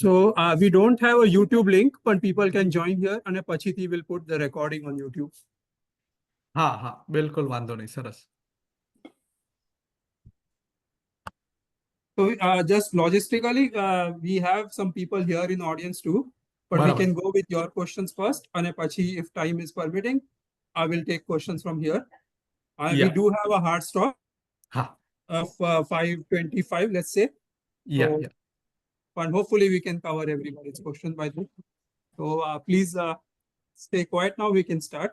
So we don't have a YouTube link, but people can join here and Pachiti will put the recording on YouTube. હા હા બિલકુલ વાંધો નહીં સરસ. So just logistically, we have some people here in the audience too, but we બરાબર. can go with your questions first. And Pachi, if time is permitting, I will take questions from here. We Yeah. do have a hard stop હા of 5:25, let's say. Yeah So, yeah and hopefully we can cover everybody's question by then. So please stay quiet now. We can start.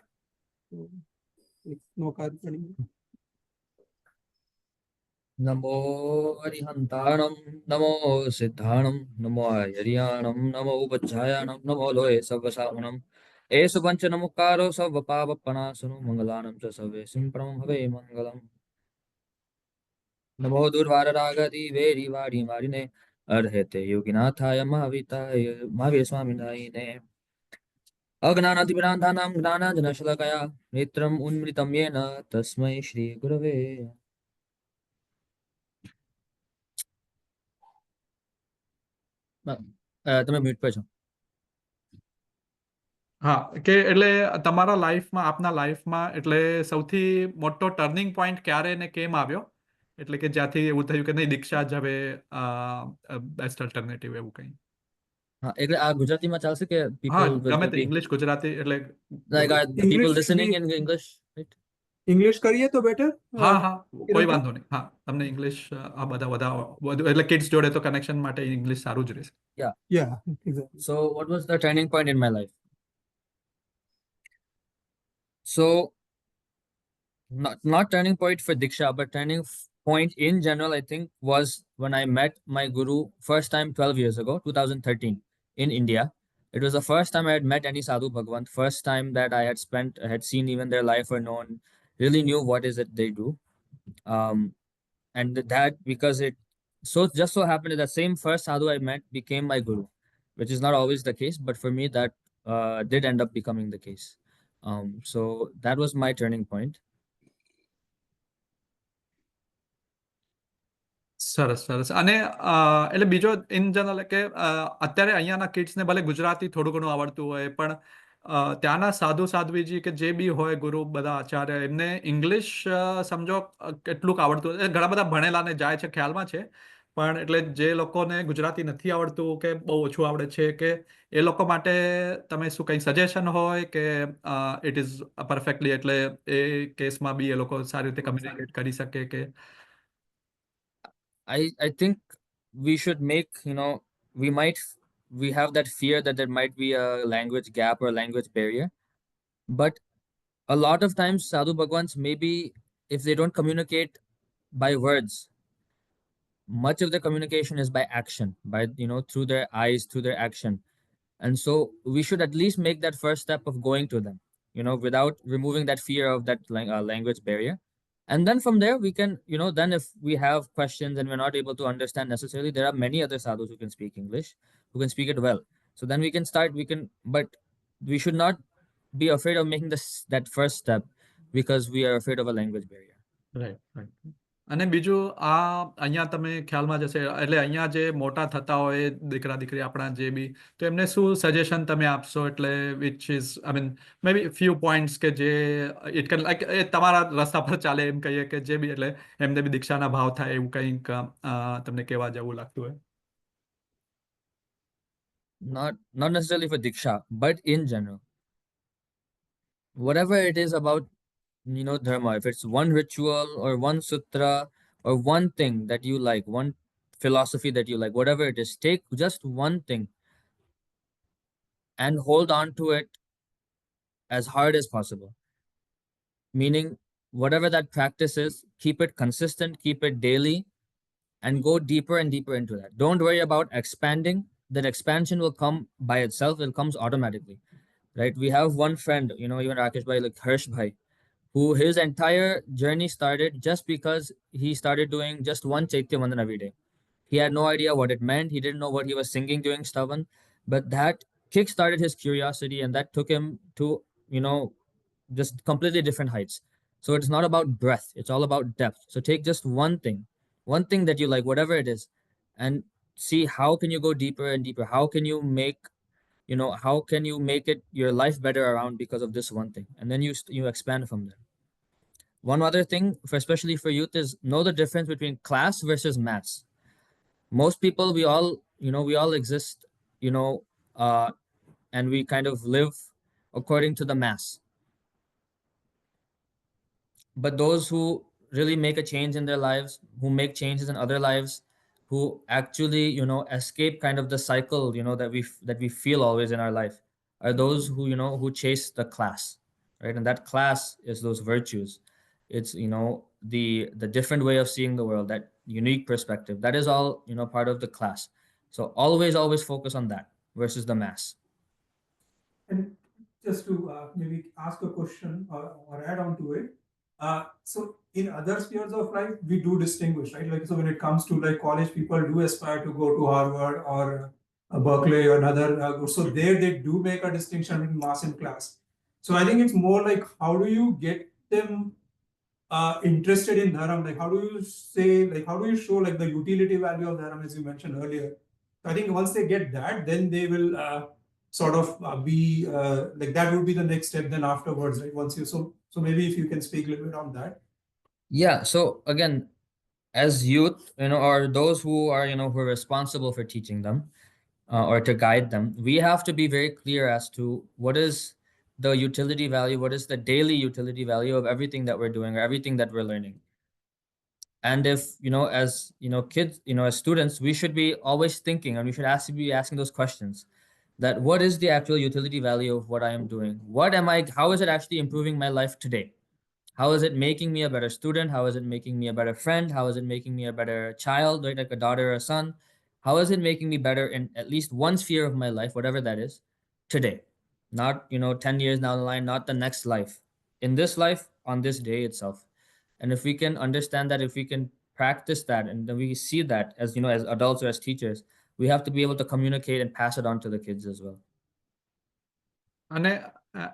No car running. नमो अरिहन्ताणं नमो सिद्धाणं नमो हरियाणं नमो उपध्यायाणं नमो लोहे सर्वसाहुणम् एषु पञ्चनमुक्कारो सर्वपापपणासनो मङ्गलानं च सर्वेषां परमं भवे मङ्गलम् नमो दुर्वाररागदिवेरिवारि मारिणे अर्हते योगिनाथाय महावीताय महावीर स्वामिनायिने अज्ञानातिभ्रान्तानां ज्ञानाञ्जनशलाकया नेत्रम् उन्मिलितं येन तस्मै श्रीगुरवे તમે મ્યુટ પર છો. હા કે એટલે તમારા લાઈફમાં આપના લાઈફમાં એટલે સૌથી મોટો ટર્નિંગ પોઈન્ટ ક્યારે ને કેમ આવ્યો એટલે કે જ્યાંથી એવું થયું કે નહીં દીક્ષા જ હવે બેસ્ટ અલ્ટરનેટિવ એવું કંઈ. હા એટલે આ ગુજરાતીમાં ચાલશે કે હા people will ગમે તે be ઇંગ્લિશ ગુજરાતી એટલે like are the people listening in English, right? English करिए तो better. હા હા કોઈ વાંધો નહીં. હા તમને ઇંગ્લિશ આ બધા વધુ એટલે કિડ્સ જોડે તો કનેક્શન માટે ઇંગ્લિશ સારું જ રહેશે. Yeah, exactly. So what was the turning point in my life? So not turning point for Diksha, but turning point in general, I think, was when I met my guru first time 12 years ago, 2013, in India. It was the first time I had met any sadhu bhagwan, first time that I had seen even their life or known, really knew what is it they do. And that because it just so happened that the same first sadhu I met became my guru, which is not always the case, but for me that did end up becoming the case. So that was my turning point. સરસ સરસ. અને એટલે બીજો in general કે અત્યારે અહીંયાના કિડ્સને ભલે ગુજરાતી થોડું ઘણું આવડતું હોય પણ ત્યાંના સાધુ સાધ્વીજી કે જે બી હોય ગુરુ બધા આચાર્ય એમને ઇંગ્લિશ સમજો કેટલુંક આવડતું હોય. ઘણા બધા ભણેલાને જાય છે ખ્યાલમાં છે પણ એટલે જે લોકોને ગુજરાતી નથી આવડતું કે બહુ ઓછું આવડે છે કે એ લોકો માટે તમે શું કંઈ સજેશન હોય કે ઇટ ઇઝ પરફેક્ટલી એટલે એ કેસમાં બી એ લોકો સારી રીતે કમ્યુનિકેટ કરી શકે કે I think we should make, we have that fear that there might be a language gap or language barrier, but a lot of times sadhu bhagwans, maybe if they don't communicate by words, much of the communication is by action, by through their eyes, through their action. And so we should at least make that first step of going to them, without removing that fear of that language barrier. And then from there we can, then if we have questions and we're not able to understand necessarily, there are many other sadhus who can speak English, who can speak it well. So then we can start, but we should not be afraid of making that first step because we are afraid of a language barrier. Right right. અને બીજું આ અહીંયા તમે ખ્યાલમાં જશે એટલે અહીંયા જે મોટા થતા હોય દીકરા દીકરી આપણા જે બી તો એમને શું સજેશન તમે આપશો એટલે which is I mean may be few points કે જે ઇટ કેન લાઈક એ તમારા રસ્તા પર ચાલે એમ કહીએ કે જે બી એટલે એમને બી દીક્ષાના ભાવ થાય એવું કંઈક તમને કહેવા જેવું લાગતું હોય. Not necessarily for Diksha, but in general, whatever it is about dharma, if it's one ritual or one sutra or one thing that you like, one philosophy that you like, whatever it is, take just one thing and hold on to it as hard as possible. Meaning, whatever that practice is, keep it consistent, keep it daily, and go deeper and deeper into that. Don't worry about expanding. That expansion will come by itself, it comes automatically. Right? We have one friend, even Rakesh Bhai, like Rishibhai, who his entire journey started just because he started doing just one Chaitya Vandan every day. He had no idea what it meant. He didn't know what he was singing during Stavan, but that kick-started his curiosity and that took him to, just completely different heights. So it's not about breadth. It's all about depth. So take just one thing that you like, whatever it is, and see how can you go deeper and deeper. How can you make, how can you make it your life better around because of this one thing, and then you expand from there. One other thing, especially for youth, is know the difference between class versus maths. Most people, we all exist, you know, uh, and we kind of live according to the mass. But those who really make a change in their lives, who make changes in other lives, who actually, escape kind of the cycle, that we feel always in our life, are those who chase the class, right? And that class is those virtues. It's, the different way of seeing the world, that unique perspective. That is all, part of the class. So always focus on that versus the mass. And just to maybe ask a question or add on to it. So in other spheres of life, we do distinguish, right? Like, so when it comes to like college, people do aspire to go to Harvard or Berkeley or another. So there they do make a distinction between mass and class. So I think it's more like, how do you get them interested in Dharam? Like, how do you say, like, how do you show like the utility value of Dharam, as you mentioned earlier? I think once they get that, then they will sort of be like, that would be the next step then afterwards, right? Once you, so maybe if you can speak a little bit on that. Yeah. So again, as youth, or those who are, who are responsible for teaching them, or to guide them, we have to be very clear as to what is the utility value, what is the daily utility value of everything that we're doing or everything that we're learning. And if, as, kids, as students, we should be always thinking, and we should be asking those questions, that what is the actual utility value of what I am doing? How is it actually improving my life today? How is it making me a better student? How is it making me a better friend? How is it making me a better child, right? Like a daughter or a son? How is it making me better in at least one sphere of my life, whatever that is, today? Not, 10 years down the line, not the next life. In this life, on this day itself. And if we can understand that, if we can practice that, and then we see that as, as adults or as teachers, we have to be able to communicate and pass it on to the kids as well. And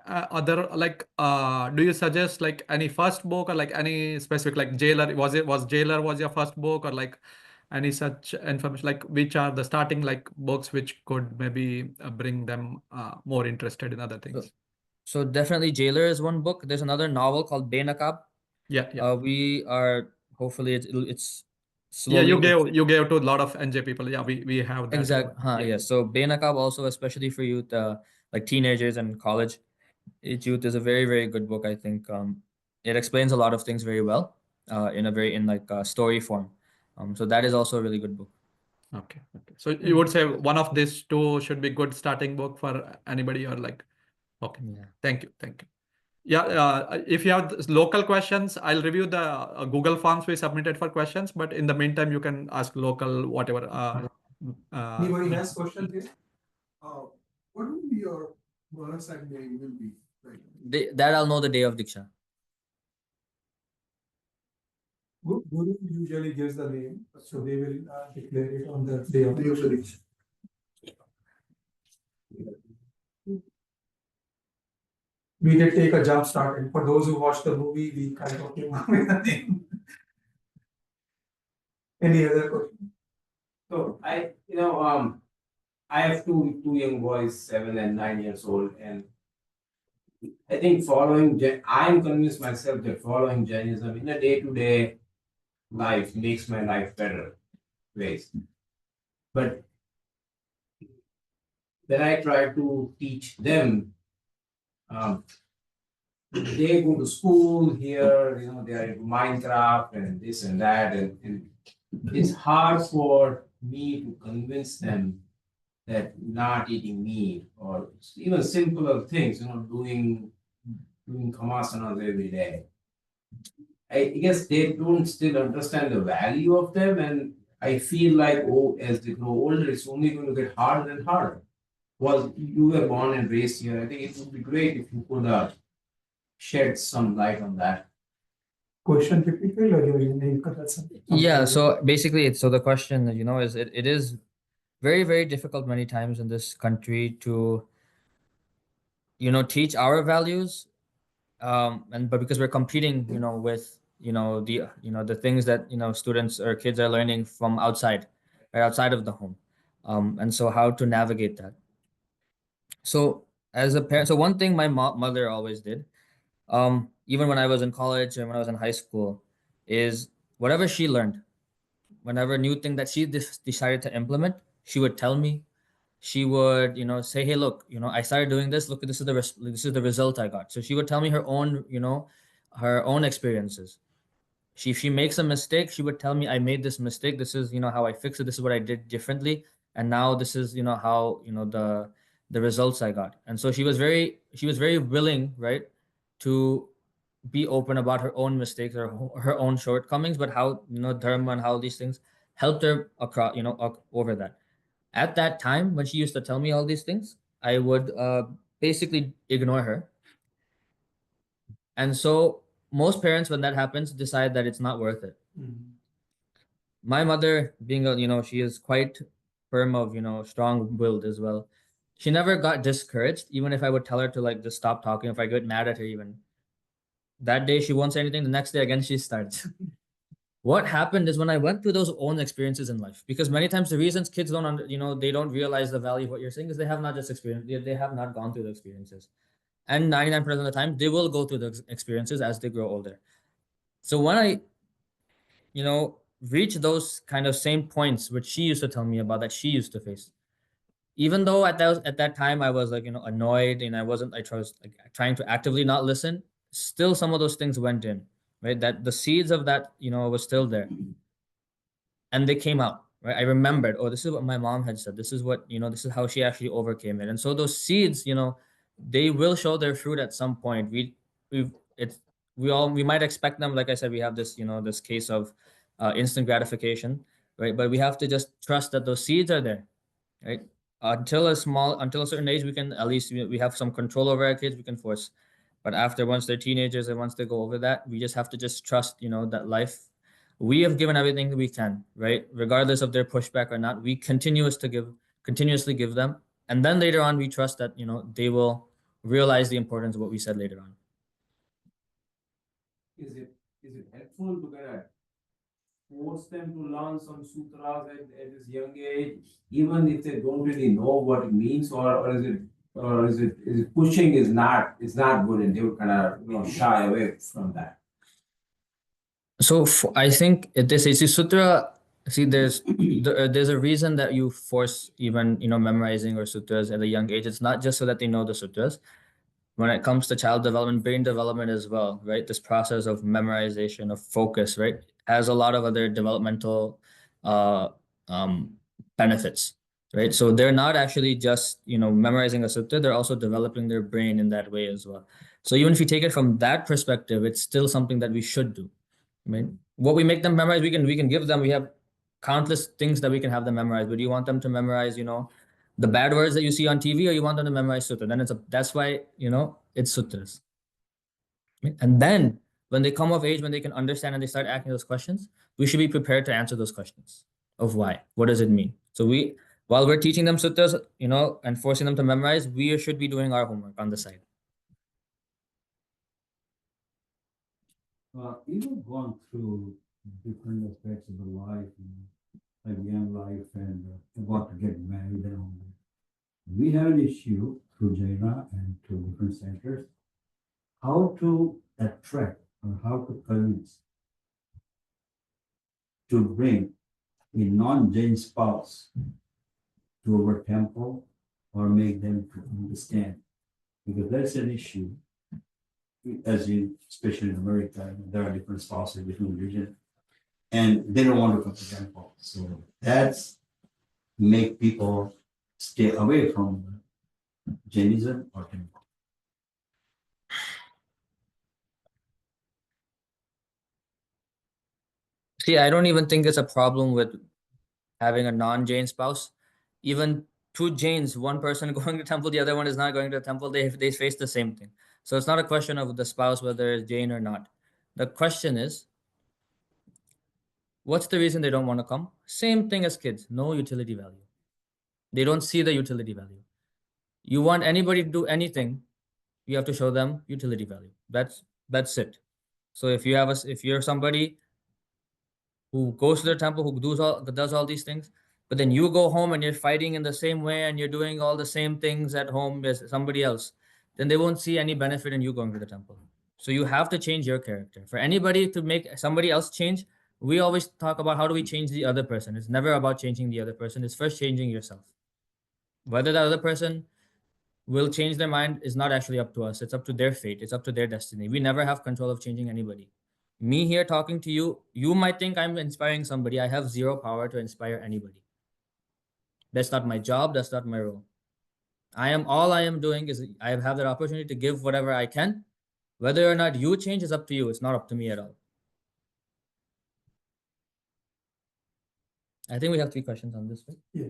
other like, do you suggest like any first book or like any specific, like Jailer? Was Jailer was your first book, or like any such information? Like, which are the starting like books which could maybe bring them more interested in other things? So definitely Jailer is one book. There's another novel called Benakab. Yeah. We are hopefully it's Yeah, slowly. you gave to a lot of NJ people. Yeah, we have that. Exact. Yeah. Yes. So Benakab also, especially for youth, like teenagers and college age youth, is a very, very good book. I think it explains a lot of things very well, in like story form. So that is also a really good book. Okay. So you would say one of these two should be good starting book for anybody, or like, okay. Yeah. Thank you. Yeah, if you have local questions, I'll review the Google Forms we submitted for questions. But in the meantime, you can ask local whatever. Anybody has questions here? What will be your Varasag name will be? Like, That I'll know the day of Diksha. Guru usually gives the name, so they will declare it on the day of Day of the Diksha. We did take a jump start, and for those who watched the movie, we kind of came up with a name. Any other question? So I have two young boys, 7 and 9 years old, and I think I am convinced myself that following Jainism in a day-to-day life makes my life better ways. But when I try to teach them, they go to school here, they are into Minecraft and this and that, and it's hard for me to convince them that not eating meat or even simpler things, doing kamasanas every day. I guess they don't still understand the value of them, and I feel like, as they grow older, it's only going to get harder and harder. Well, you were born and raised here. I think it would be great if you could shed some light on that. Question typically, or you name something? Yeah. So basically, so the question, is it is very, very difficult many times in this country to, teach our values, but because we're competing, with, the things that, students or kids are learning from outside, right outside of the home, and so how to navigate that. So as a parent, so one thing my mother always did, even when I was in college and when I was in high school, is whatever she learned, whenever new thing that she decided to implement, she would tell me. She would, say, "Hey, look, I started doing this. Look, this is this is the result I got." So she would tell me her own, her own experiences. She makes a mistake, she would tell me, "I made this mistake. This is, how I fixed it. This is what I did differently, and now this is, how, the results I got." And so she was very willing, right, to be open about her own mistakes or her own shortcomings, but how, dharma and how these things helped her across, over that. At that time, when she used to tell me all these things, I would basically ignore her. And so most parents, when that happens, decide that it's not worth it. My mother, being a, she is quite firm of, strong-willed as well. She never got discouraged, even if I would tell her to like just stop talking, if I get mad at her even. That day she won't say anything, the next day again she starts. What happened is when I went through those own experiences in life, because many times the reasons kids don't they don't realize the value of what you're saying is they have not just experienced, they have not gone through the experiences. And 99% of the time they will go through the experiences as they grow older. So when I, reach those kind of same points which she used to tell me about that she used to face, even though at that time I was like, annoyed, and I was like trying to actively not listen, still some of those things went in, right? That the seeds of that, was still there, and they came out, right? I remembered, oh, this is what my mom had said, this is what, this is how she actually overcame it. And so those seeds, they will show their fruit at some point. We it's we might expect them, like I said, we have this, this case of instant gratification, right? But we have to just trust that those seeds are there, right? Until a certain age, we can at least, we have some control over our kids, we can force. But after, once they're teenagers and once they go over that, we just have to just trust, that life, we have given everything we can, right? Regardless of their pushback or not, we continuously give them. And then later on, we trust that, they will realize the importance of what we said later on. Is it helpful to kind of force them to learn some sutras at this young age, even if they don't really know what it means, or is it pushing is not good, and they would kind of shy away from that? So I think this is sutra. See, there's a reason that you force even, memorizing or sutras at a young age. It's not just so that they know the sutras. When it comes to child development, brain development as well, right? This process of memorization, of focus, right, has a lot of other developmental uh, um, benefits, right? So they're not actually just, memorizing a sutra, they're also developing their brain in that way as well. So even if you take it from that perspective, it's still something that we should do. I mean, what we make them memorize, we can give them, we have countless things that we can have them memorize. But do you want them to memorize, the bad words that you see on TV, or you want them to memorize sutra? Then that's why, it's sutras. Right? And then when they come of age, when they can understand and they start asking those questions, we should be prepared to answer those questions of why. What does it mean? So while we're teaching them sutras, and forcing them to memorize, we should be doing our homework on the side. You've gone through different aspects of the life, like young life and about to get married and all that. We have an issue through Jaina and through different centers, how to attract or how to convince to bring a non-Jain spouse to our temple or make them to understand, because that's an issue. As in, especially in America, there are different spouses, different religion, and they don't want to come to temple. So that's make people stay away from Jainism or temple. See, I don't even think it's a problem with having a non-Jain spouse. Even two Jains, one person going to temple, the other one is not going to temple, they face the same thing. So it's not a question of the spouse, whether it's Jain or not. The question is, what's the reason they don't want to come? Same thing as kids, no utility value. They don't see the utility value. You want anybody to do anything, you have to show them utility value. That's it. So if you're somebody who goes to the temple, who does all these things, but then you go home and you're fighting in the same way and you're doing all the same things at home as somebody else, then they won't see any benefit in you going to the temple. So you have to change your character. For anybody to make somebody else change, we always talk about how do we change the other person. It's never about changing the other person. It's first changing yourself. Whether that other person will change their mind is not actually up to us. It's up to their fate. It's up to their destiny. We never have control of changing anybody. Me here talking to you, you might think I'm inspiring somebody. I have zero power to inspire anybody. That's not my job. That's not my role. All I am doing is I have that opportunity to give whatever I can. Whether or not you change is up to you. It's not up to me at all. I think we have 3 questions on this, right? Yeah.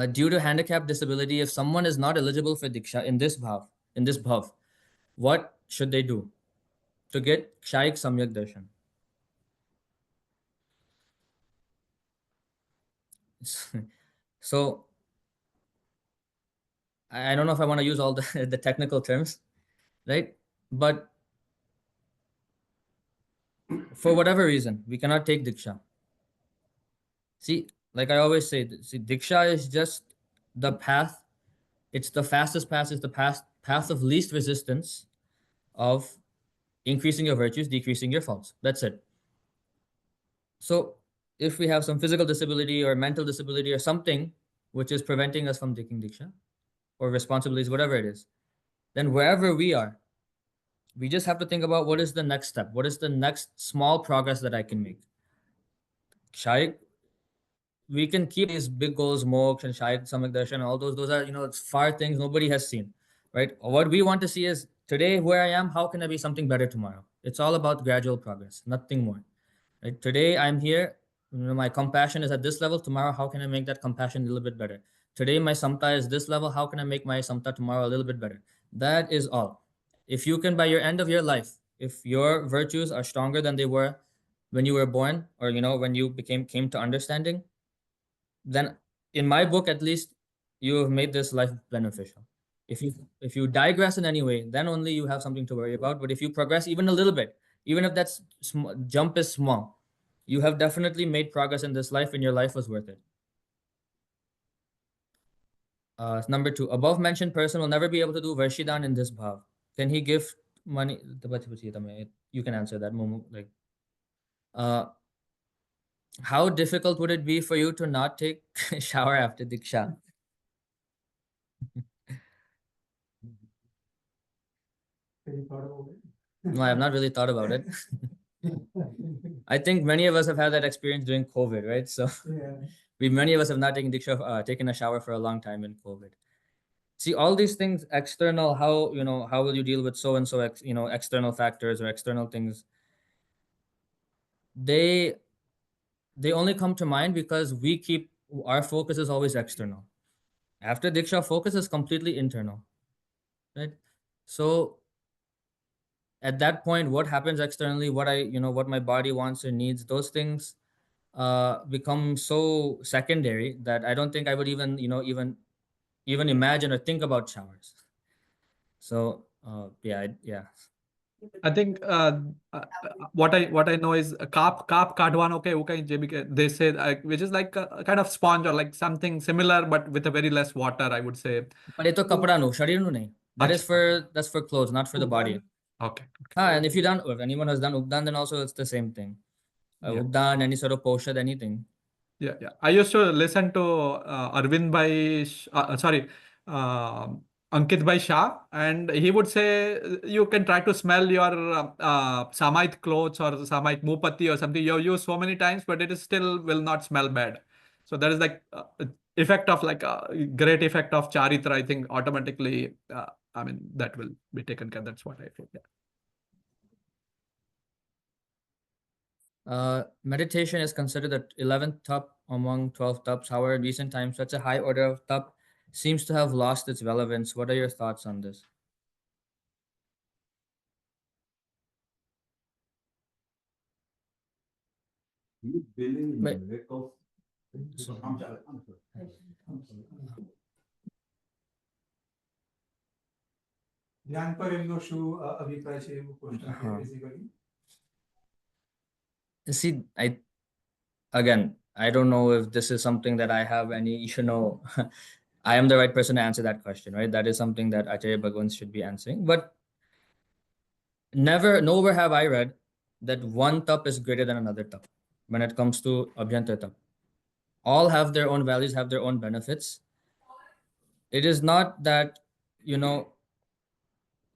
Due to handicap disability, if someone is not eligible for Diksha in this bhav, what should they do to get Kshayik Samyak Darshan? So, I don't know if I want to use all the, the technical terms, right? But for whatever reason, we cannot take Diksha. See, like I always say, Diksha is just the path. It's the fastest path. It's the path of least resistance of increasing your virtues, decreasing your faults. That's it. So if we have some physical disability or mental disability or something which is preventing us from taking Diksha or responsibilities, whatever it is, then wherever we are, we just have to think about what is the next step? What is the next small progress that I can make? Shaykh, we can keep these big goals, Moksha and Shaykh, Samak Darshan, all those are, it's far things nobody has seen, right? What we want to see is today where I am, how can I be something better tomorrow? It's all about gradual progress, nothing more. Right? Today I'm here, my compassion is at this level. Tomorrow, how can I make that compassion a little bit better? Today my samta is this level. How can I make my samta tomorrow a little bit better? That is all. If you can, by your end of your life, if your virtues are stronger than they were when you were born, or when you came to understanding, then in my book at least, you have made this life beneficial. If you digress in any way, then only you have something to worry about. But if you progress even a little bit, even if that jump is small, you have definitely made progress in this life, and your life was worth it. Number 2, above mentioned person will never be able to do Varshidan in this bhav. Can he give money? You can answer that. Like, how difficult would it be for you to not take shower after Diksha? Have you thought about it? No, I have not really thought about it. I think many of us have had that experience during COVID, right? So Yeah. many of us have not taken Diksha, taken a shower for a long time in COVID. See, all these things external, how will you deal with so and so, external factors or external things? They only come to mind because our focus is always external. After Diksha, focus is completely internal, right? So at that point, what happens externally, what my body wants or needs, those things become so secondary that I don't think I would even imagine or think about showers. So yeah. I think what I know is carp કાઢવાનો કે એવું કંઈ જે બી they say which is like a kind of sponge or like something similar but with a very less water, I would say. But ito kapradanu, sharirnu nahi. That's for clothes, not for the body. Okay. And if anyone has done Ubdan, then also it's the same thing. Yeah. Ubdan, any sort of poshad, anything. Yeah. I used to listen to Arvind Bhai, sorry, Ankit Bhai Shah, and he would say you can try to smell your Samait clothes or Samait Mupati or something. You've used so many times, but it is still will not smell bad. So there is like effect of like a great effect of Charitra. I think automatically, that will be taken care. That's what I feel. Yeah. Meditation is considered the 11th tap among 12 taps. However, in recent times, such a high order of tap seems to have lost its relevance. What are your thoughts on this? You believe in Wait. miracles? I'm sorry. ધ્યાન પર એમનો શું અભિપ્રાય છે એવું question basically. See, again, I don't know if this is something that I have any, I am the right person to answer that question, right? That is something that Acharya Bhagwan should be answering. But nowhere have I read that one tap is greater than another tap when it comes to Abhyantar tap. All have their own values, have their own benefits. It is not that, you know,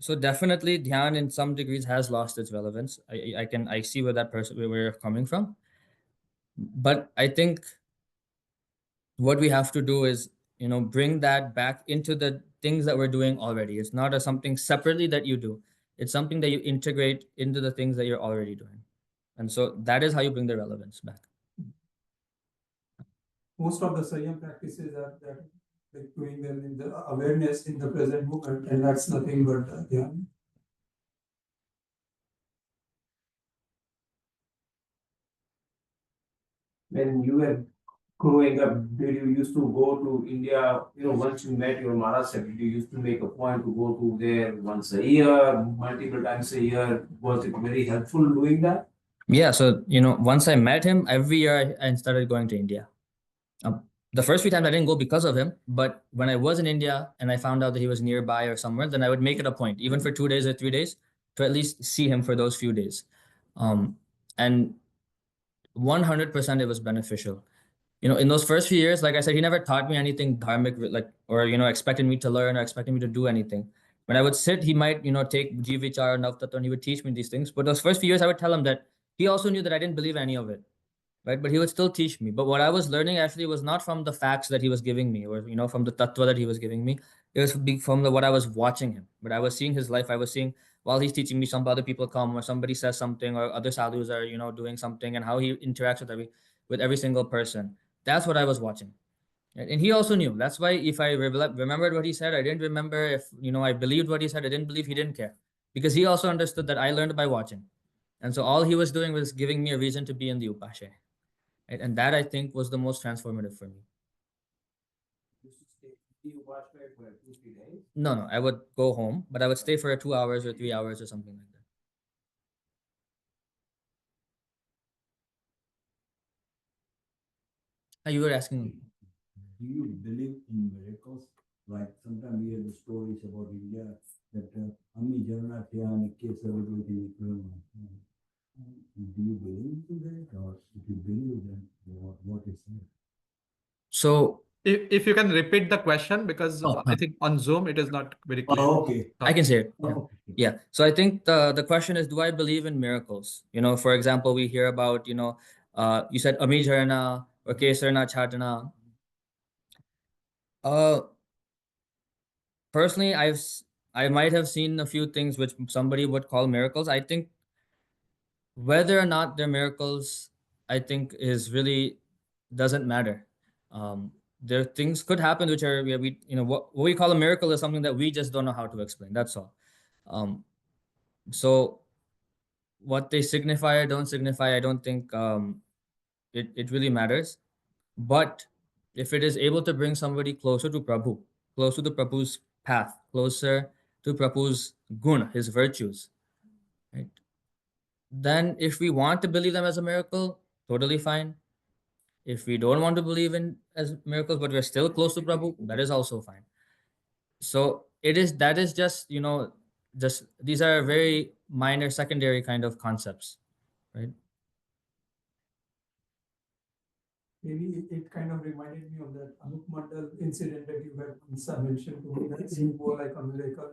so definitely dhyan in some degrees has lost its relevance. I see where we're coming from. But I think what we have to do is, bring that back into the things that we're doing already. It's not something separately that you do. It's something that you integrate into the things that you're already doing. And so that is how you bring the relevance back. Most of the Sanyam practices are that like doing them in the awareness in the present moment, and that's nothing but dhyan. When you were growing up, did you used to go to India, once you met your Maharashtra, did you used to make a point to go to there once a year, multiple times a year? Was it very helpful doing that? Yeah, so once I met him, every year I started going to India. The first few times I didn't go because of him, but when I was in India and I found out that he was nearby or somewhere, then I would make it a point, even for 2 days or 3 days, to at least see him for those few days. And 100% it was beneficial. In those first few years, like I said, he never taught me anything dharmic, like, or, expected me to learn or expected me to do anything. When I would sit, he might, take Jivichar or Navtattva and he would teach me these things. But those first few years, I would tell him that he also knew that I didn't believe any of it, right? But he would still teach me. But what I was learning actually was not from the facts that he was giving me or, from the tattva that he was giving me. It was from what I was watching him. But I was seeing his life. I was seeing while he's teaching me, some other people come or somebody says something or other sadhus are, doing something and how he interacts with every single person. That's what I was watching. Right? And he also knew. That's why if I remembered what he said, I didn't remember. If, I believed what he said, I didn't believe, he didn't care. Because he also understood that I learned by watching. And so all he was doing was giving me a reason to be in the Upashe. Right? And that I think was the most transformative for me. Used to stay in Upashraya for 2-3 days. No, I would go home, but I would stay for 2 hours or 3 hours or something like that. You were asking. Do you believe in miracles? Like sometimes we hear the stories about India that Ami Jagannath case everybody. Do you believe in that, or if you believe that, what is that? So If you can repeat the question, because I think on Zoom it is not very clear. Oh, okay. I can say it. Oh, Yeah. okay. Yeah. So I think the question is, do I believe in miracles? For example, we hear about, you said Amijharana or Kesarna Chatana. Personally, I might have seen a few things which somebody would call miracles. I think whether or not they're miracles, I think is really doesn't matter. There things could happen which are what we call a miracle is something that we just don't know how to explain. That's all. So what they signify or don't signify, I don't think it really matters. But if it is able to bring somebody closer to Prabhu, closer to Prabhu's path, closer to Prabhu's gun, his virtues, right? Then if we want to believe them as a miracle, totally fine. If we don't want to believe in as miracles, but we're still close to Prabhu, that is also fine. So that is just, just these are very minor secondary kind of concepts, right? Maybe it kind of reminded me of that Anup Mandal incident that you had once mentioned to me. That seemed more like a miracle,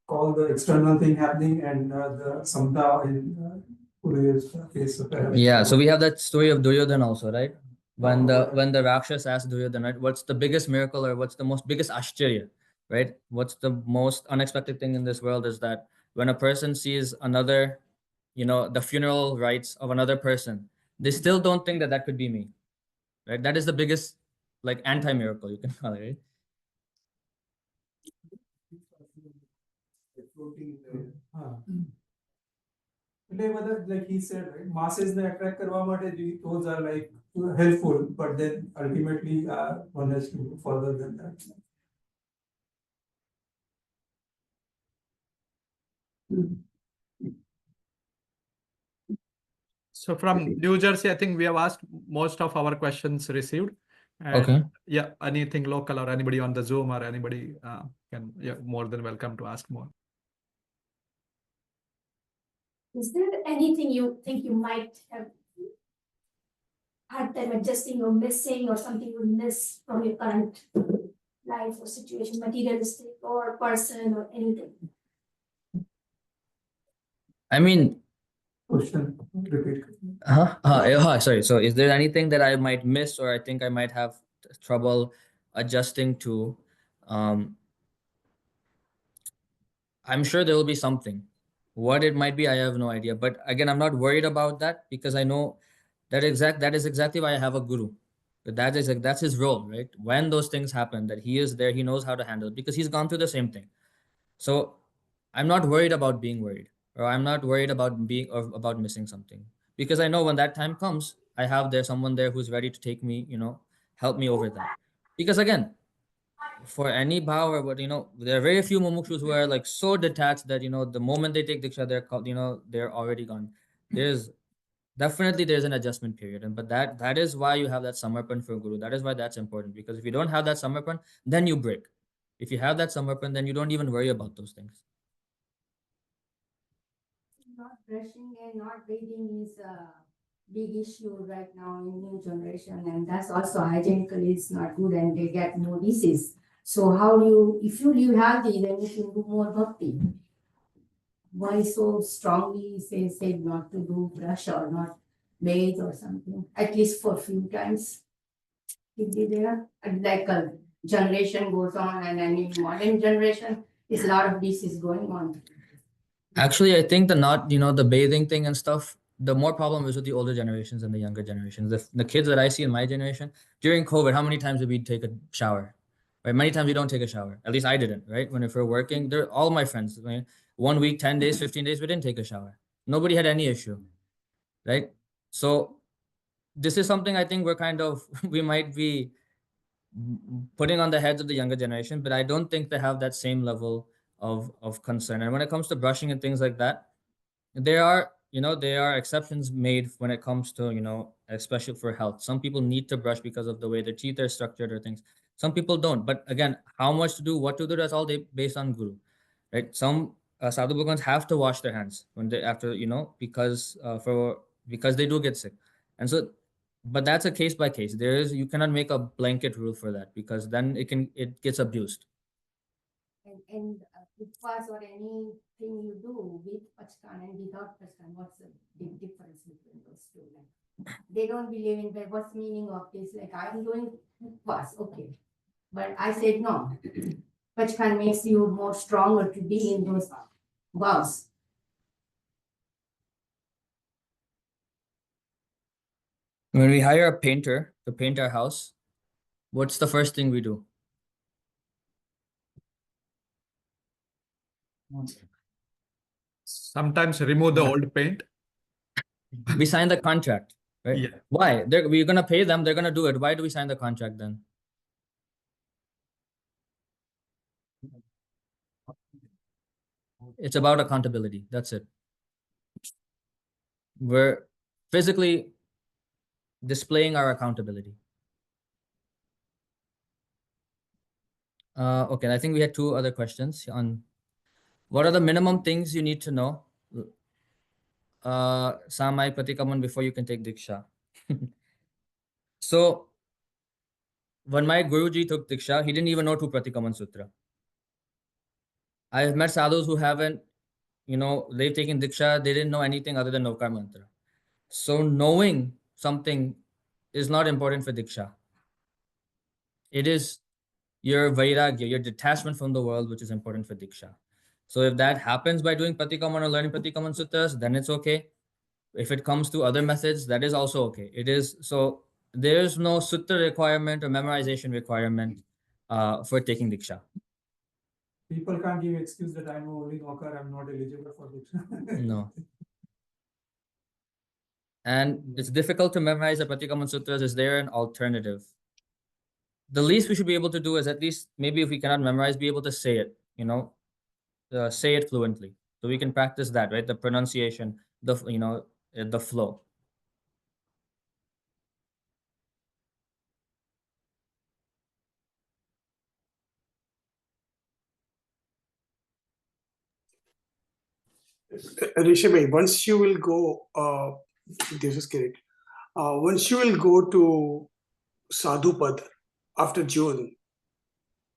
call the external thing happening and the samdha in Puri's case. Yeah, so we have that story of Duryodhana also, right? When the Rakshas asked Duryodhana, right, what's the biggest miracle or what's the most biggest ashcharya, right? What's the most unexpected thing in this world is that when a person sees another, the funeral rites of another person, they still don't think that that could be me, right? That is the biggest like anti-miracle you can call it, right? Like he said, right, masses ne attract karwa માટે those are like helpful, but then ultimately one has to go further than that. So from New Jersey, I think we have asked most of our questions received. And Okay. yeah, anything local or anybody on the Zoom or anybody more than welcome to ask more. Is there anything you think you might have had them adjusting or missing, or something you miss from your current life or situation, materialistic or person or anything? I mean, Question, repeat. sorry. So, is there anything that I might miss, or I think I might have trouble adjusting to? I'm sure there will be something. What it might be, I have no idea. But again, I'm not worried about that because I know that is exactly why I have a guru. That's his role, right? When those things happen, that he is there, he knows how to handle it because he's gone through the same thing. So I'm not worried about being worried, or I'm not worried about being or about missing something. Because I know when that time comes, I have there someone there who's ready to take me, help me over that. Because again, for any bhav or what, there are very few mumukshus who are like so detached that the moment they take diksha, they're called, they're already gone. There's definitely there's an adjustment period, and but that is why you have that samarpan for guru. That is why that's important, because if you don't have that samarpan, then you break. If you have that samarpan, then you don't even worry about those things. Not brushing and not bathing is a big issue right now in new generation, and that's also hygienically is not good, and they get more disease. So how do you, if you live healthy, then you can do more bhakti. Why so strongly say not to do brush or not bathe or something, at least for a few times? It be there, and like a generation goes on, and then in modern generation, is a lot of disease going on. Actually, I think the bathing thing and stuff, the more problem is with the older generations than the younger generations. The kids that I see in my generation, during COVID, how many times did we take a shower? Right? Many times we don't take a shower. At least I didn't, right? When if we're working, they're all my friends. Right? 1 week, 10 days, 15 days, we didn't take a shower. Nobody had any issue. Right? So this is something I think we're kind of we might be putting on the heads of the younger generation, but I don't think they have that same level of concern. And when it comes to brushing and things like that, there are exceptions made when it comes to, especially for health. Some people need to brush because of the way their teeth are structured or things. Some people don't. But again, how much to do, what to do, that's all based on guru, right? Some sadhu bhagwans have to wash their hands when they after, because they do get sick. And so, but that's a case by case. You cannot make a blanket rule for that, because then it gets abused. And upvas or anything you do with Pachkan and without Pachkan, what's the big difference between those two? Like, they don't believe in that. What's meaning of this? Like, I'm doing upvas, okay. But I said no. Pachkan makes you more stronger to be in those vows. When we hire a painter to paint our house, what's the first thing we do? Sometimes remove the old paint. We sign the contract, right? Yeah. Why? We're gonna pay them, they're gonna do it. Why do we sign the contract then? It's about accountability. That's it. We're physically displaying our accountability. Okay, I think we had two other questions on what are the minimum things you need to know, Samai Pratikaman, before you can take Diksha. So when my Guruji took Diksha, he didn't even know two Pratikaman Sutra. I've met sadhus who haven't, they've taken Diksha, they didn't know anything other than Navkar Mantra. So knowing something is not important for Diksha. It is your vairagya, your detachment from the world, which is important for Diksha. So if that happens by doing Pratikaman or learning Pratikaman Sutras, then it's okay. If it comes to other methods, that is also okay. It is so there's no Sutra requirement or memorization requirement for taking Diksha. People can't give excuse that I know only Nokar, I'm not eligible for this. No. And it's difficult to memorize the Pratikaman Sutras. Is there an alternative? The least we should be able to do is, at least maybe if we cannot memorize, be able to say it, say it fluently. So we can practice that, right? The pronunciation, the flow. Rishibhai, once you will go, this is correct. Once you will go to Sadhupad after June,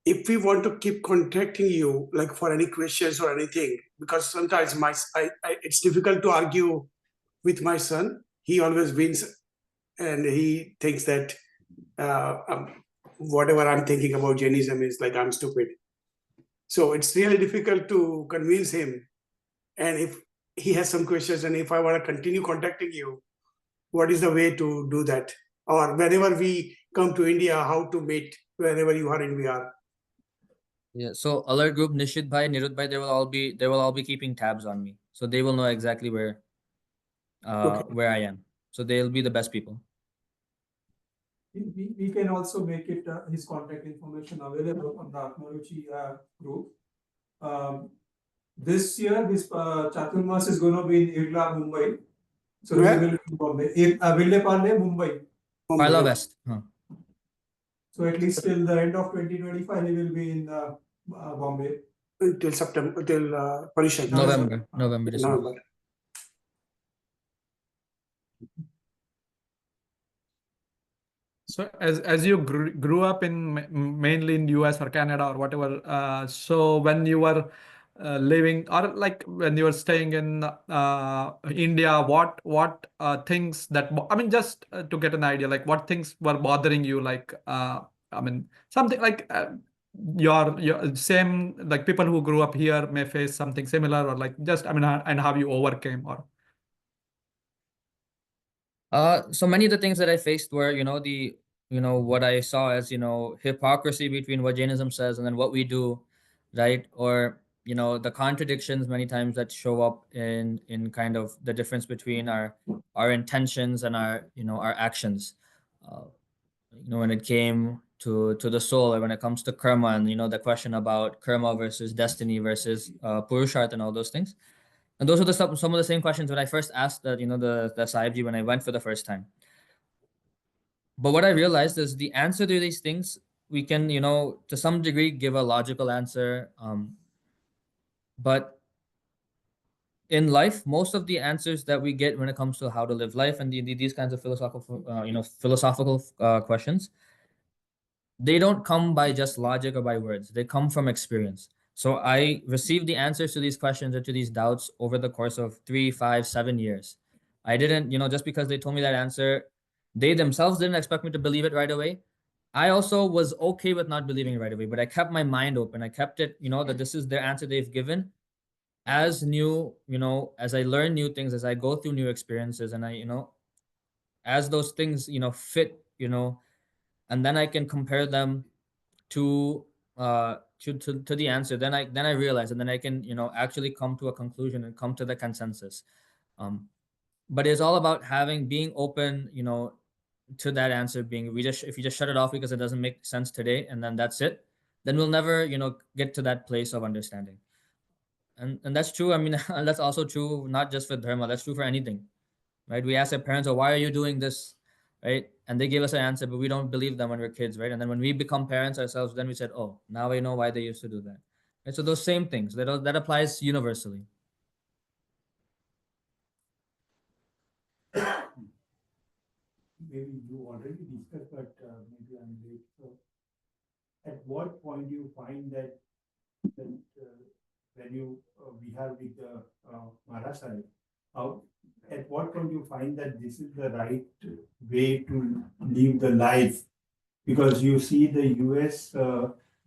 if we want to keep contacting you, like for any questions or anything, because sometimes it's difficult to argue with my son. He always wins, and he thinks that whatever I'm thinking about Jainism is like I'm stupid. So it's really difficult to convince him. And if he has some questions, and if I want to continue contacting you, what is the way to do that? Or whenever we come to India, how to meet wherever you are in VR? Yeah. So alert group, Nishidbhai, Nirudbhai, they will all be keeping tabs on me. So they will know exactly where I am. So they'll be the best people. We can also make it his contact information available on the Atmaruchi group. This year, his Chaturmas is going to be in Irla, Mumbai. So Where? he will be in Bombay. Villeparle, Mumbai. Parla West. Huh. So at least till the end of 2025, he will be in Bombay. Till September, till Parishad. November, December. November. So as you grew up in mainly in US or Canada or whatever, so when you were living or like when you were staying in India, what things that I mean, just to get an idea, like what things were bothering you, like I mean something like your same, like people who grew up here may face something similar, or like just I mean and how you overcame or. So many of the things that I faced were, what I saw as, hypocrisy between what Jainism says and then what we do, right? Or, the contradictions many times that show up in kind of the difference between our intentions and our actions. When it came to the soul, or when it comes to karma, and the question about karma versus destiny versus purusharth and all those things. And those are some of the same questions when I first asked the Sahibji when I went for the first time. But what I realized is the answer to these things, we can, to some degree give a logical answer. But in life, most of the answers that we get when it comes to how to live life and these kinds of philosophical questions, they don't come by just logic or by words. They come from experience. So I received the answers to these questions or to these doubts over the course of 3, 5, 7 years. I didn't, just because they told me that answer, they themselves didn't expect me to believe it right away. I also was okay with not believing it right away, but I kept my mind open. I kept it, that this is their answer they've given. As as I learn new things, as I go through new experiences, and as those things, fit, and then I can compare them to the answer, then I realize, and then I can actually come to a conclusion and come to the consensus. But it's all about being open, to that answer being, if you just shut it off because it doesn't make sense today and then that's it, then we'll never get to that place of understanding. And that's true. I mean, that's also true not just for dharma, that's true for anything, right? We ask our parents, oh, why are you doing this, right? And they give us an answer, but we don't believe them when we're kids, right? And then when we become parents ourselves, then we said, oh, now I know why they used to do that, right? So those same things, that applies universally. Maybe you already discussed, but maybe I'm late. So, at what point do you find that when you we have with the Maharaj Sahib, how at what point you find that this is the right way to live the life? Because you see the US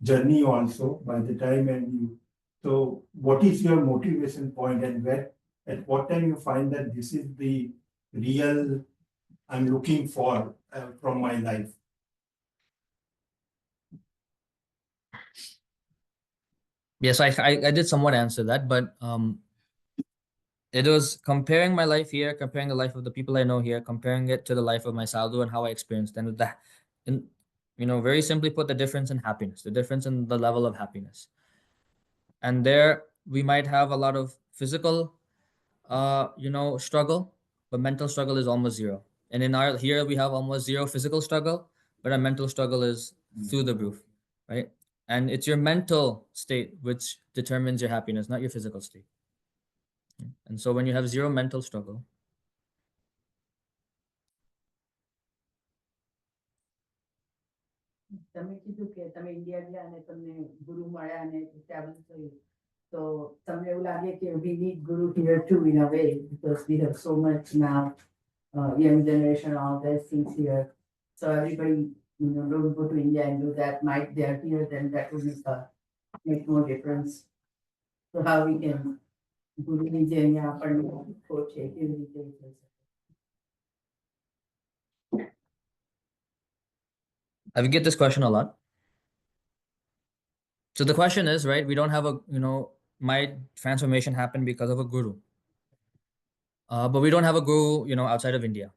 journey also by the time, and you. So, what is your motivation point, and where at what time you find that this is the real I'm looking for from my life? Yes, I did somewhat answer that, but it was comparing my life here, comparing the life of the people I know here, comparing it to the life of my sadhu and how I experienced, and that, in very simply put, the difference in happiness, the difference in the level of happiness. And there we might have a lot of physical struggle, but mental struggle is almost zero. And in our here we have almost zero physical struggle, but our mental struggle is through the roof, right? And it's your mental state which determines your happiness, not your physical state. And so when you have zero mental struggle, તમે કીધું કે તમે India ગયા અને તમને ગુરુ મળ્યા અને ટ્રાવેલ કર્યું તો તમને એવું લાગે કે we need guru here too in a way because we have so much now young generation all these things here so everybody don't go to India and do that might they are here then that would make more difference so how we can guru ની જે અહીંયા આપણને ખોટ છે કેવી રીતે થઈ શકે I get this question a lot. So the question is, right, we don't have my transformation happened because of a guru. But we don't have a guru, outside of India.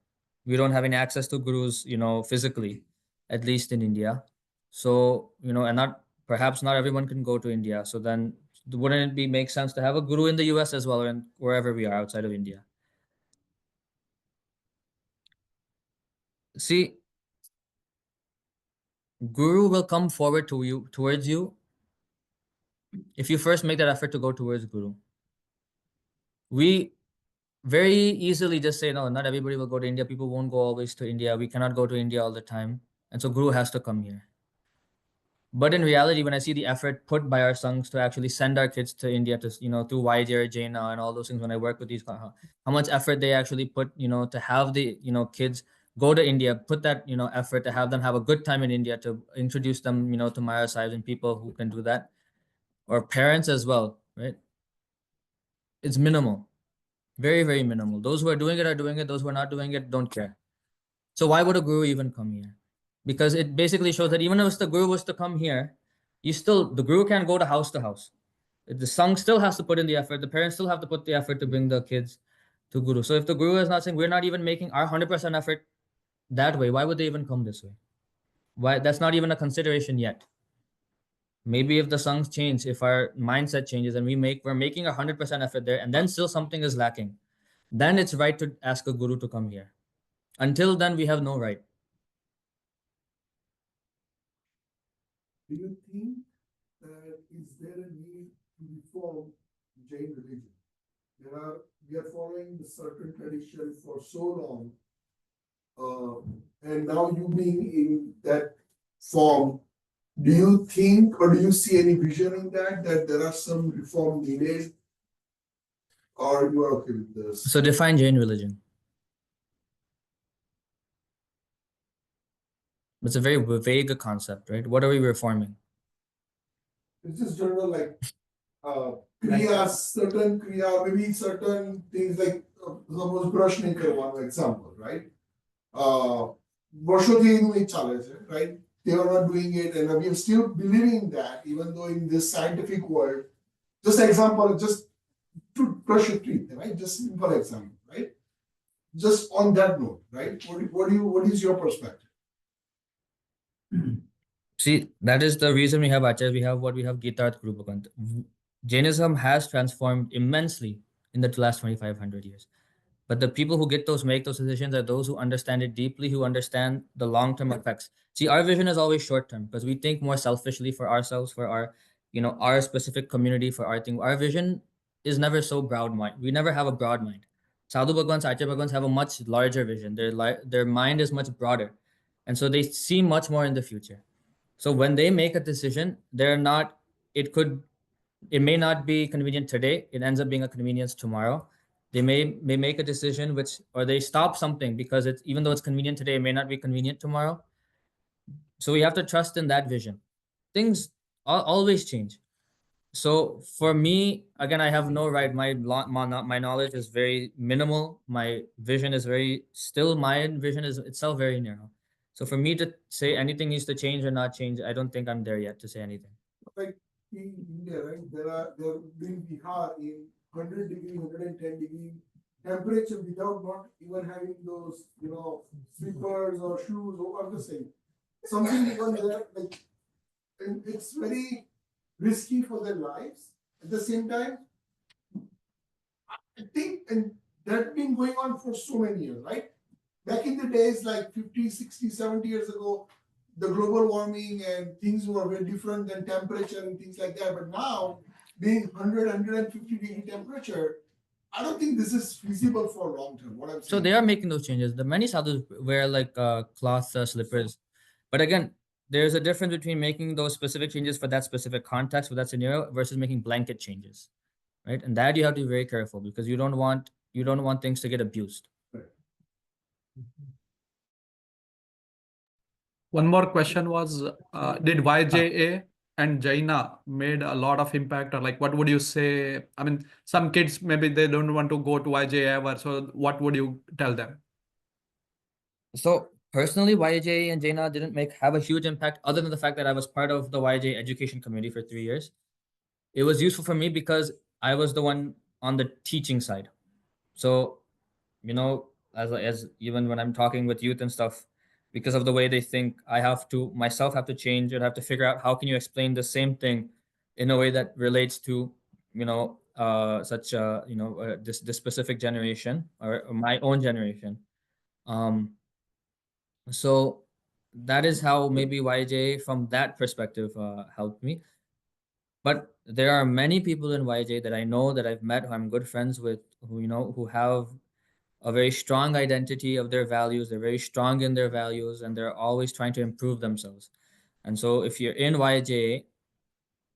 We don't have any access to gurus, physically, at least in India. So, and perhaps not everyone can go to India. So then wouldn't it make sense to have a guru in the US as well and wherever we are outside of India? See, guru will come forward towards you if you first make that effort to go towards guru. We very easily just say, no, not everybody will go to India. People won't go always to India. We cannot go to India all the time. And so guru has to come here. But in reality, when I see the effort put by our sanghs to actually send our kids to India to, through YJ or Jaina and all those things, when I work with these, how much effort they actually put, to have the, kids go to India, put that, effort to have them have a good time in India, to introduce them, to Mara Sahibs and people who can do that, or parents as well, right? It's minimal, very, very minimal. Those who are doing it are doing it. Those who are not doing it don't care. So why would a guru even come here? Because it basically shows that even if the guru was to come here, the guru can't go to house. The sangh still has to put in the effort. The parents still have to put the effort to bring the kids to guru. So if the guru is not saying, we're not even making our 100% effort that way, why would they even come this way? Why? That's not even a consideration yet. Maybe if the songs change, if our mindset changes and we're making 100% effort there and then still something is lacking, then it's right to ask a guru to come here. Until then, we have no right. Do you think that is there a need to reform Jain religion? We are following the certain tradition for so long, and now you being in that form, do you think or do you see any vision in that there are some reform needed, or you are okay with this? So define Jain religion. It's a very vague concept, right? What are we reforming? It's just general like kriyas, certain kriya, maybe certain things like suppose brush nahi karwano example, right? વર્ષોથી એનું એ ચાલે છે, right? They are not doing it and we are still believing that even though in this scientific world, just example, just to brush your teeth, right? Just simple example, right? Just on that note, right? What is your perspective? See, that is the reason we have Acharyas, we have what we have Gita Guru Bhagwan. Jainism has transformed immensely in the last 2,500 years. But the people who make those decisions are those who understand it deeply, who understand the long-term effects. See, our vision is always short-term because we think more selfishly for ourselves, for our specific community, for our thing. Our vision is never so broad mind. We never have a broad mind. Sadhu Bhagwans, Acharya Bhagwans have a much larger vision. Their mind is much broader. And so they see much more in the future. So when they make a decision, it may not be convenient today. It ends up being a convenience tomorrow. They may make a decision or they stop something because even though it's convenient today, it may not be convenient tomorrow. So we have to trust in that vision. Things always change. So for me, again, I have no right. My knowledge is very minimal. My vision is my vision is itself very narrow. So for me to say anything needs to change or not change, I don't think I'm there yet to say anything. Like in India, right? They're doing Bihar in 100 degree, 110 degree temperature without not even having those, slippers or shoes or I'm just saying. Something even there, like, and it's very risky for their lives. At the same time, I think, and that's been going on for so many years, right? Back in the days, like 50, 60, 70 years ago, the global warming and things were very different than temperature and things like that. But now, being 100, 150 degree temperature, I don't think this is feasible for long term. What I'm saying. So they are making those changes. The many sadhus wear like cloth slippers, but again, there's a difference between making those specific changes for that specific context, for that scenario, versus making blanket changes, right? And that you have to be very careful because you don't want things to get abused. One more question was, did YJA and Jaina made a lot of impact, or like, what would you say? I mean, some kids, maybe they don't want to go to YJA ever. So what would you tell them? So personally, YJ and Jaina didn't have a huge impact other than the fact that I was part of the YJ education community for 3 years. It was useful for me because I was the one on the teaching side. So, as even when I'm talking with youth and stuff, because of the way they think, I have to myself have to change and have to figure out how can you explain the same thing in a way that relates to this specific generation or my own generation. So that is how maybe YJ from that perspective helped me. But there are many people in YJ that I know that I've met who I'm good friends with who have a very strong identity of their values. They're very strong in their values and they're always trying to improve themselves. And so if you're in YJ,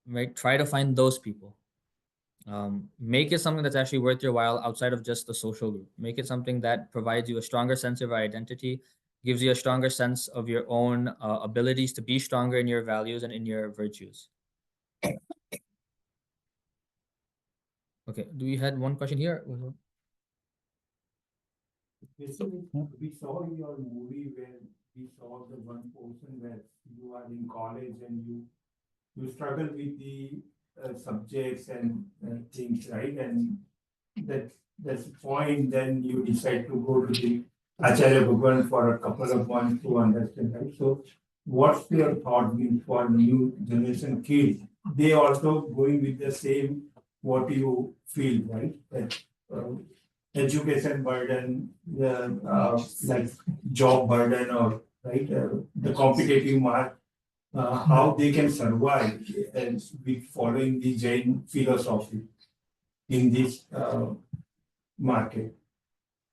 right, try to find those people. Make it something that's actually worth your while outside of just the social group. Make it something that provides you a stronger sense of identity, gives you a stronger sense of your own abilities to be stronger in your values and in your virtues. Okay, do we had one question here? Basically, we saw in your movie where we saw the one portion where you are in college and you struggle with the subjects and things, right? And that's the point. Then you decide to go to the Acharya Bhagwan for a couple of months to understand, right? So, what's your thought mean for new generation kids? They also going with the same what you feel, right? That, education burden, like job burden, or right, the competitive mark, how they can survive and with following the Jain philosophy in this market.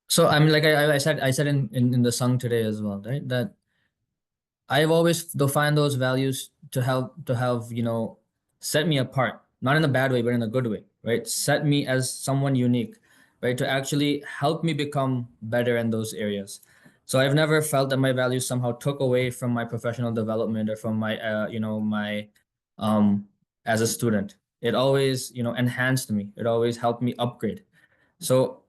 So I'm like I said in the song today as well, right? That I've always defined those values to have set me apart, not in a bad way, but in a good way, right? Set me as someone unique, right? To actually help me become better in those areas. So I've never felt that my values somehow took away from my professional development or from my my as a student. It always enhanced me. It always helped me upgrade. So,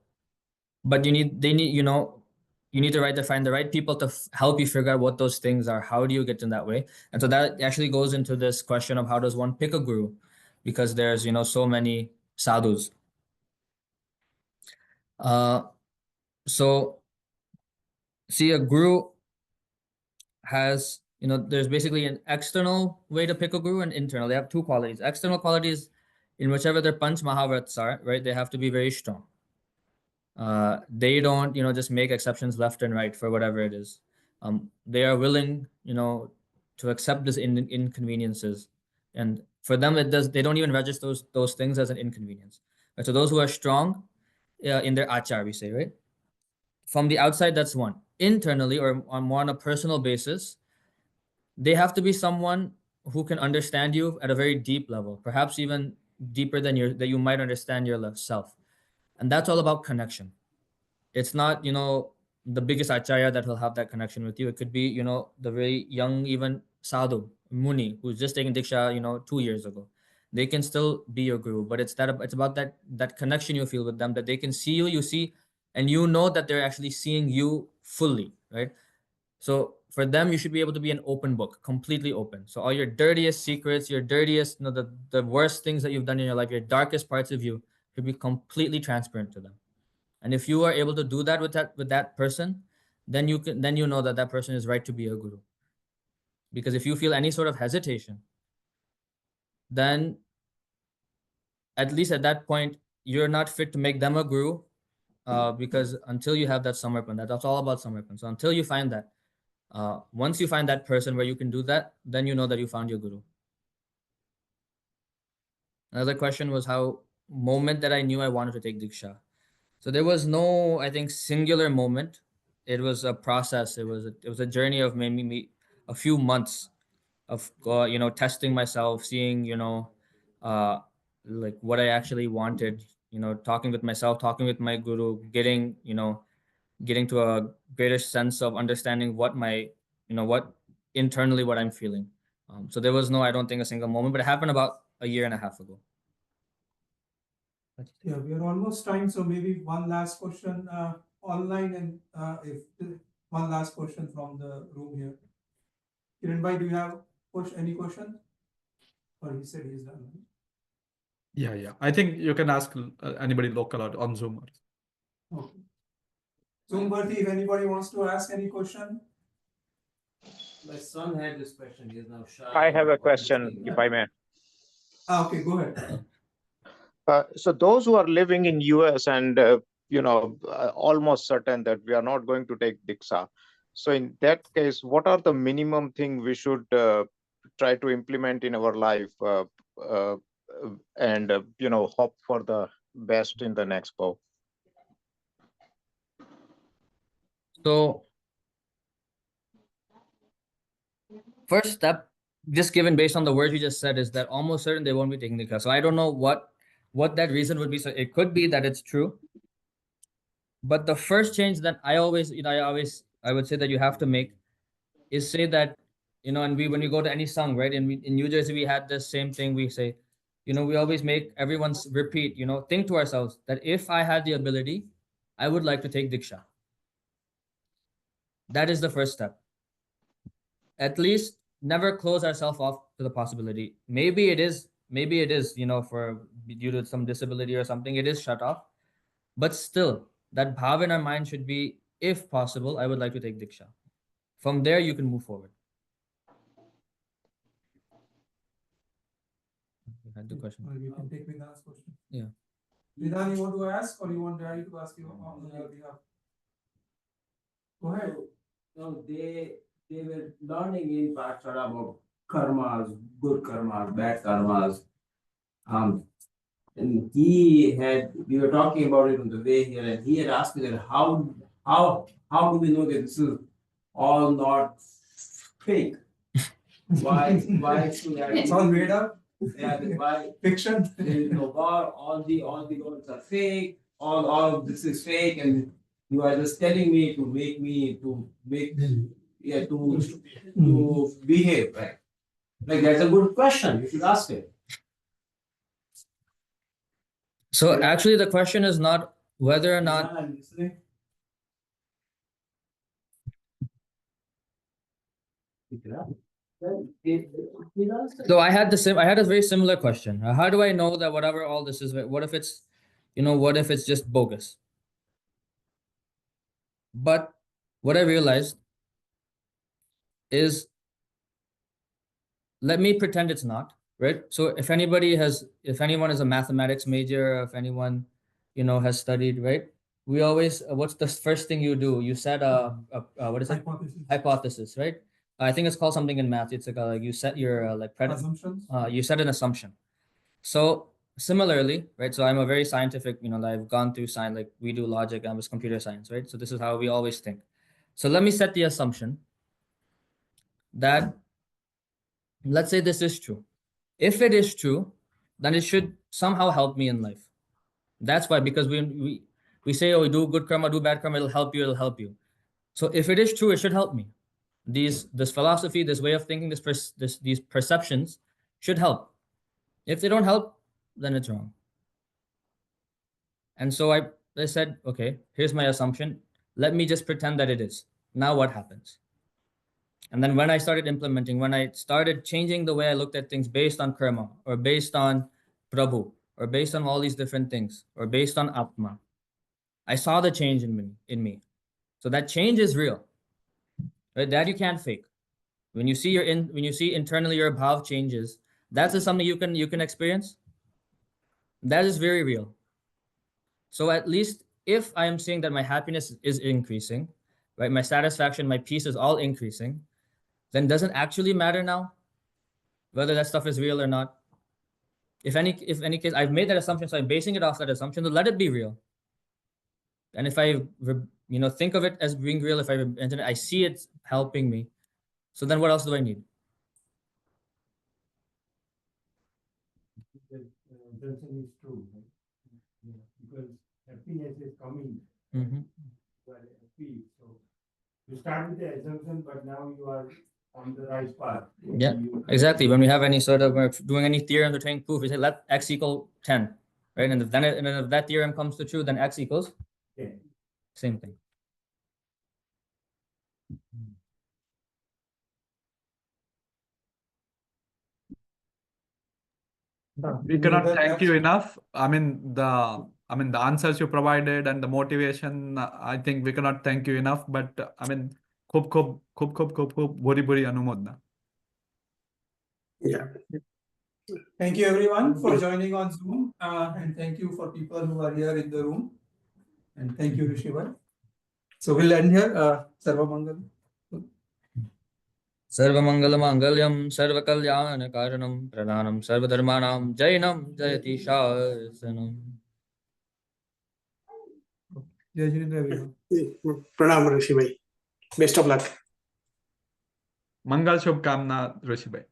but you need to find the right people to help you figure out what those things are. How do you get in that way? And so that actually goes into this question of how does one pick a guru, because there's so many sadhus. So see, a guru has there's basically an external way to pick a guru and internal. They have two qualities. External qualities, in whichever their panch mahavrats are, right? They have to be very strong. They don't just make exceptions left and right for whatever it is. They are willing to accept this inconveniences, and for them they don't even register those things as an inconvenience. Right? So those who are strong in their achar, we say, right? From the outside, that's one. Internally, or more on a personal basis, they have to be someone who can understand you at a very deep level, perhaps even deeper than that you might understand yourself. And that's all about connection. It's not the biggest acharya that will have that connection with you. It could be the very young, even sadhu muni who's just taken diksha 2 years ago. They can still be your guru, but it's about that connection you feel with them, that they can see you see, and that they're actually seeing you fully, right? So for them, you should be able to be an open book, completely open. So all your dirtiest secrets, your dirtiest, the worst things that you've done in your life, your darkest parts of you, should be completely transparent to them. And if you are able to do that with that person, then you know that person is right to be a guru. Because if you feel any sort of hesitation, then at least at that point you're not fit to make them a guru, because until you have that samarpan, that's all about samarpan. So until you find that, once you find that person where you can do that, then you know that you found your guru. Another question was how moment that I knew I wanted to take diksha. So there was no, I think, singular moment. It was a process. It was a journey of maybe a few months of testing myself, seeing uh like what I actually wanted. Talking with myself, talking with my guru, getting to a greater sense of understanding what internally what I'm feeling. So there was no, I don't think, a single moment, but it happened about a year and a half ago. Yeah, we are almost time, so maybe one last question online, and if one last question from the room here. Kiran bhai, do you have any question? Or he said he's done. Yeah. I think you can ask anybody local or on Zoom. Okay. Zoom Bharti, if anybody wants to ask any question. My son had this question, he is now shy. I have a question, if I may. Okay, go ahead. So those who are living in US and almost certain that we are not going to take Diksha. So in that case, what are the minimum thing we should try to implement in our life and hope for the best in the next bow? So first step, just given based on the words you just said, is that almost certain they won't be taking the class. So I don't know what that reason would be. So it could be that it's true. But the first change that I would say that you have to make is say that, and when we go to any song, right? In New Jersey, we had the same thing. We say, we always make everyone's repeat, think to ourselves that if I had the ability, I would like to take Diksha. That is the first step. At least never close ourselves off to the possibility. Maybe it is, for due to some disability or something, it is shut off. But still, that bhav in our mind should be, if possible, I would like to take Diksha. From there, you can move forward. You had the question. Or you can take Vedant's question. Yeah. Vedant, you want to ask, or you want Daddy to ask you on your behalf? Go ahead. No, they were learning in Pathshala about karmas, good karmas, bad karmas. And we were talking about it on the way here, and he had asked me that how do we know that this is all not fake? Why should I? It's all made up. Yeah, why Fiction. there is no God, all the gods are fake, all of this is fake, and you are just telling me to behave, right? Like, that's a good question, you should ask it. So actually, the question is not whether or not. I'm listening. So I had a very similar question. How do I know that whatever all this is, what if it's, what if it's just bogus? But what I realized is, let me pretend it's not, right? So if anyone is a mathematics major, if anyone, has studied, right? We always, what's the first thing you do? You set what is it? Hypothesis, right? I think it's called something in math. It's like you set your Assumptions. you set an assumption. So similarly, right? So I'm a very scientific, I've gone through science, like we do logic, I was computer science, right? So this is how we always think. So let me set the assumption that, let's say this is true. If it is true, then it should somehow help me in life. That's why, because we say, oh, do good karma, do bad karma, it'll help you. So if it is true, it should help me. This philosophy, this way of thinking, these perceptions should help. If they don't help, then it's wrong. And so I said, okay, here's my assumption. Let me just pretend that it is. Now what happens? And then when I started implementing, when I started changing the way I looked at things based on karma, or based on Prabhu, or based on all these different things, or based on Atma, I saw the change in me. So that change is real. Right? That you can't fake. When you see internally your bhav changes, that is something you can experience. That is very real. So at least if I am seeing that my happiness is increasing, right? My satisfaction, my peace is all increasing, then doesn't actually matter now whether that stuff is real or not. If any case, I've made that assumption, so I'm basing it off that assumption, to let it be real. And if I think of it as being real, if I implement it, I see it helping me. So then what else do I need? Because Johnson is true, right? Yeah, because happiness is coming. Mhm. You are happy, so you start with the assumption, but now you are on the right path. Yeah, exactly. When we have any sort of, we're doing any theorem or trying proof, we say let x equal 10, right? And then if that theorem comes to true, then x equals Yeah. same thing. We cannot thank you enough. I mean the answers you provided and the motivation. I think we cannot thank you enough. But I mean, खूप भोरी भोरी अनुमोदना. Yeah. Thank you everyone for joining on Zoom, and thank you for people who are here in the room, and thank you Rishibhai. So we'll end here. Sarva Mangal. Sarvamangalamangelyam sarvakalyana-karanam pradhanam sarvadharmanam jainam jayati shasanam. Jai Shri everyone. Pranam Rishibhai. Best of luck. मंगल शुभकामना ऋषि भाई.